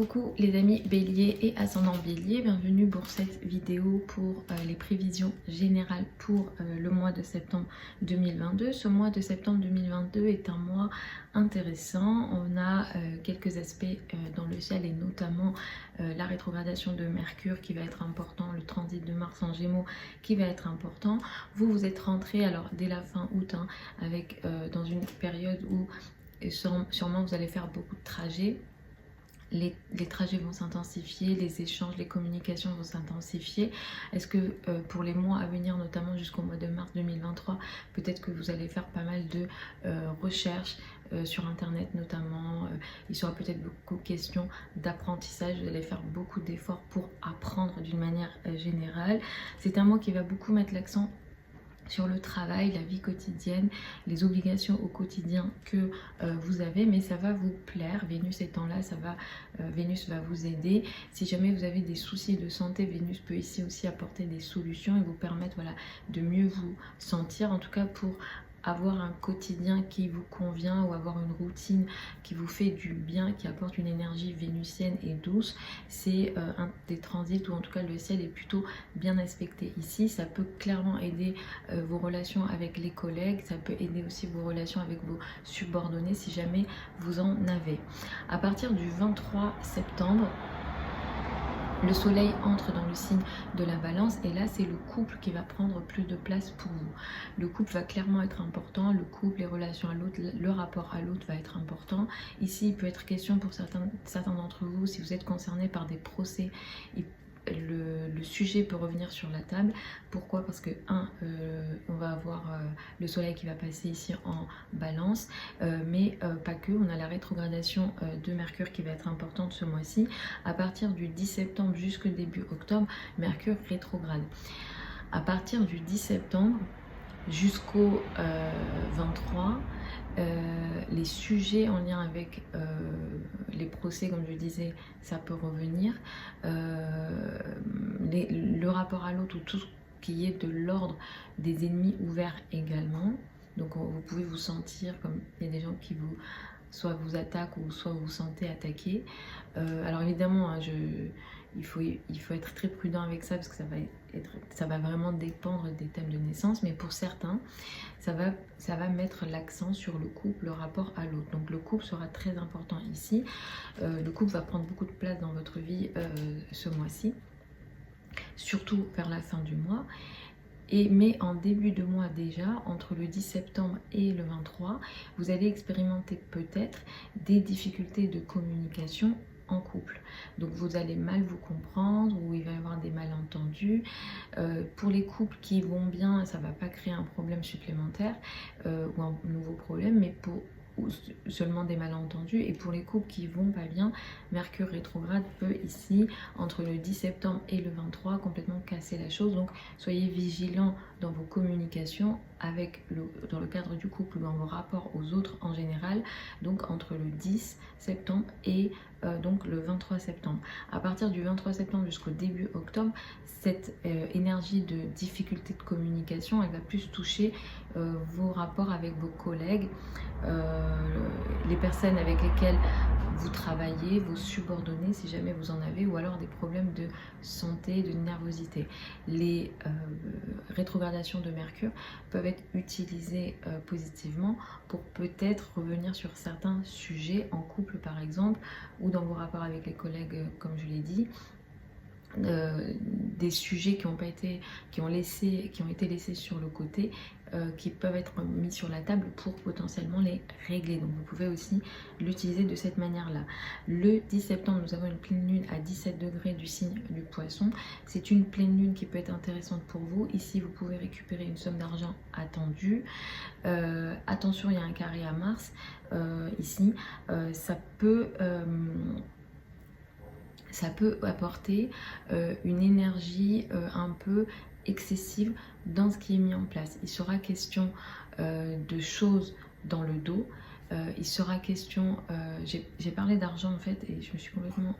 Coucou les amis bélier et ascendant bélier, bienvenue pour cette vidéo pour les prévisions générales pour le mois de septembre 2022. Ce mois de septembre 2022 est un mois intéressant. On a quelques aspects dans le ciel et notamment la rétrogradation de Mercure qui va être important, le transit de Mars en Gémeaux qui va être important. Vous êtes rentré alors dès la fin août avec dans une période où sûrement vous allez faire beaucoup de trajets. Les trajets vont s'intensifier, les échanges, les communications vont s'intensifier. Est-ce que pour les mois à venir, notamment jusqu'au mois de mars 2023, peut-être que vous allez faire pas mal de recherches sur internet notamment. Il sera peut-être beaucoup question d'apprentissage, vous allez faire beaucoup d'efforts pour apprendre d'une manière générale. C'est un mois qui va beaucoup mettre l'accent sur le travail, la vie quotidienne, les obligations au quotidien que vous avez, mais ça va vous plaire. Vénus étant là, Vénus va vous aider. Si jamais vous avez des soucis de santé, Vénus peut ici aussi apporter des solutions et vous permettre de mieux vous sentir, en tout cas pour avoir un quotidien qui vous convient ou avoir une routine qui vous fait du bien, qui apporte une énergie vénusienne et douce. C'est un des transits où en tout cas le ciel est plutôt bien aspecté ici. Ça peut clairement aider vos relations avec les collègues, ça peut aider aussi vos relations avec vos subordonnés si jamais vous en avez. À partir du 23 septembre, le soleil entre dans le signe de la balance et là c'est le couple qui va prendre plus de place pour vous. Le couple va clairement être important, le couple, les relations à l'autre, le rapport à l'autre va être important. Ici il peut être question pour certains d'entre vous, si vous êtes concerné par des procès, le sujet peut revenir sur la table. Pourquoi? Parce que on va avoir le soleil qui va passer ici en balance, mais pas que, on a la rétrogradation de Mercure qui va être importante ce mois-ci. À partir du 10 septembre jusqu'au début octobre, Mercure rétrograde. À partir du 10 septembre jusqu'au 23, les sujets en lien avec les procès, comme je disais, ça peut revenir. Le rapport à l'autre ou tout ce qui est de l'ordre des ennemis ouverts également. Donc vous pouvez vous sentir comme il y a des gens qui soit vous attaquent ou soit vous vous sentez attaqué. Alors évidemment, il faut être très prudent avec ça parce que ça va vraiment dépendre des thèmes de naissance, mais pour certains, ça va mettre l'accent sur le couple, le rapport à l'autre. Donc le couple sera très important ici. Le couple va prendre beaucoup de place dans votre vie ce mois-ci, surtout vers la fin du mois. Mais en début de mois déjà, entre le 10 septembre et le 23, vous allez expérimenter peut-être des difficultés de communication en couple. Donc vous allez mal vous comprendre ou il va y avoir des malentendus. Pour les couples qui vont bien, ça ne va pas créer un problème supplémentaire ou un nouveau problème, mais seulement des malentendus. Et pour les couples qui vont pas bien, Mercure rétrograde peut ici, entre le 10 septembre et le 23, complètement casser la chose. Donc soyez vigilants dans vos communications dans le cadre du couple ou dans vos rapports aux autres en général, donc entre le 10 septembre et donc le 23 septembre. À partir du 23 septembre jusqu'au début octobre, cette énergie de difficulté de communication, elle va plus toucher vos rapports avec vos collègues, les personnes avec lesquelles vous travaillez, vos subordonnés si jamais vous en avez, ou alors des problèmes de santé, de nervosité. Les rétrogradations de Mercure peuvent être utilisées positivement pour peut-être revenir sur certains sujets en couple par exemple, ou dans vos rapports avec les collègues comme je l'ai dit. Des sujets qui ont été laissés sur le côté, qui peuvent être mis sur la table pour potentiellement les régler. Donc vous pouvez aussi l'utiliser de cette manière-là. Le 10 septembre, nous avons une pleine lune à 17 degrés du signe du Poisson. C'est une pleine lune qui peut être intéressante pour vous. Ici, vous pouvez récupérer une somme d'argent attendue. Attention, il y a un carré à Mars. Ici, ça peut apporter une énergie un peu excessive dans ce qui est mis en place. Il sera question de choses dans le dos. Il sera question, j'ai parlé d'argent en fait et je me suis complètement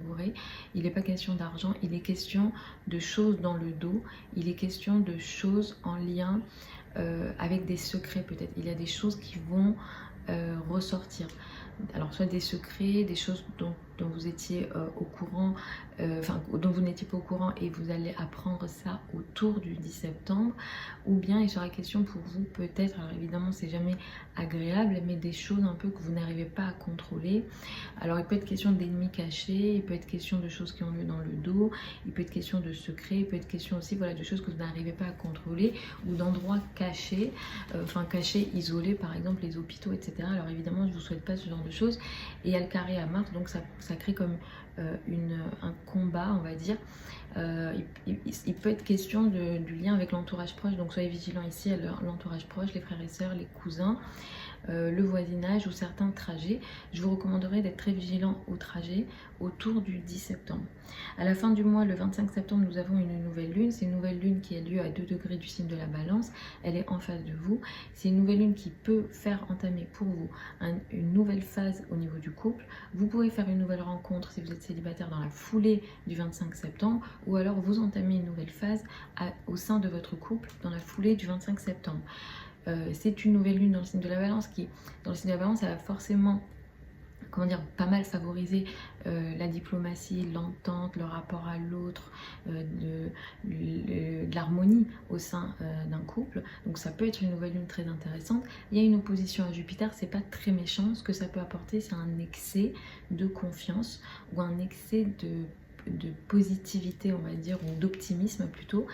gourée. Il n'est pas question d'argent, il est question de choses dans le dos. Il est question de choses en lien avec des secrets peut-être. Il y a des choses qui vont ressortir. alors soit des secrets, des choses dont vous étiez au courant, enfin dont vous n'étiez pas au courant et vous allez apprendre ça autour du 10 septembre, ou bien il sera question pour vous peut-être, alors évidemment c'est jamais agréable, mais des choses un peu que vous n'arrivez pas à contrôler. Alors il peut être question d'ennemis cachés, il peut être question de choses qui ont lieu dans le dos, il peut être question de secrets, il peut être question aussi voilà, de choses que vous n'arrivez pas à contrôler, ou d'endroits cachés, enfin cachés, isolés, par exemple les hôpitaux, etc. Alors évidemment je ne vous souhaite pas ce genre de choses, et il y a le carré à Mars, donc ça crée comme un combat, on va dire. Il peut être question du lien avec l'entourage proche, donc soyez vigilants ici à l'entourage proche, les frères et sœurs, les cousins, le voisinage ou certains trajets. Je vous recommanderais d'être très vigilant aux trajets autour du 10 septembre. À la fin du mois, le 25 septembre, nous avons une nouvelle lune. C'est une nouvelle lune qui a lieu à 2 degrés du signe de la Balance. Elle est en face de vous. C'est une nouvelle lune qui peut faire entamer pour vous une nouvelle phase au niveau du couple. Vous pouvez faire une nouvelle rencontre si vous êtes célibataire dans la foulée du 25 septembre, ou alors vous entamez une nouvelle phase au sein de votre couple dans la foulée du 25 septembre. C'est une nouvelle lune dans le signe de la Balance qui, dans le signe de la Balance, elle va forcément, comment dire, pas mal favoriser la diplomatie, l'entente, le rapport à l'autre, de l'harmonie au sein d'un couple. Donc ça peut être une nouvelle lune très intéressante. Il y a une opposition à Jupiter, c'est pas très méchant. Ce que ça peut apporter, c'est un excès de confiance ou un excès de positivité, on va dire, ou d'optimisme plutôt,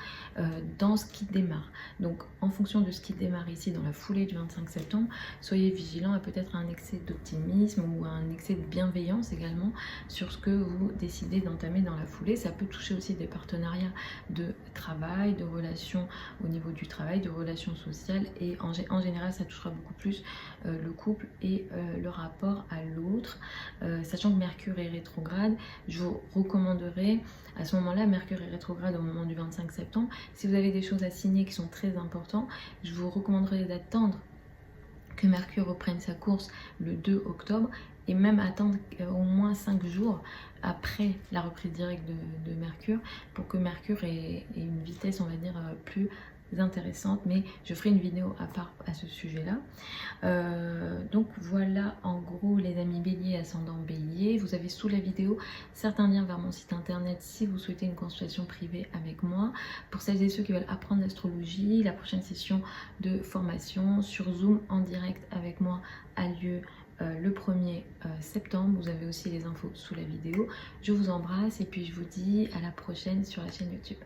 dans ce qui démarre. Donc en fonction de ce qui démarre ici dans la foulée du 25 septembre, soyez vigilants à peut-être un excès d'optimisme ou un excès de bienveillance également sur ce que vous décidez d'entamer dans la foulée. Ça peut toucher aussi des partenariats de travail, de relations au niveau du travail, de relations sociales, et en général ça touchera beaucoup plus le couple et le rapport à l'autre, sachant que Mercure est rétrograde. Je vous recommanderais à ce moment-là, Mercure est rétrograde au moment du 25 septembre. Si vous avez des choses à signer qui sont très importantes, je vous recommanderais d'attendre que Mercure reprenne sa course le 2 octobre et même attendre au moins 5 jours après la reprise directe de Mercure pour que Mercure ait une vitesse, on va dire, plus intéressante, mais je ferai une vidéo à part à ce sujet là. Donc voilà en gros les amis Bélier, ascendant Bélier. Vous avez sous la vidéo certains liens vers mon site internet si vous souhaitez une consultation privée avec moi. Pour celles et ceux qui veulent apprendre l'astrologie, la prochaine session de formation sur Zoom en direct avec moi a lieu le 1er septembre. Vous avez aussi les infos sous la vidéo. Je vous embrasse et puis je vous dis à la prochaine sur la chaîne YouTube.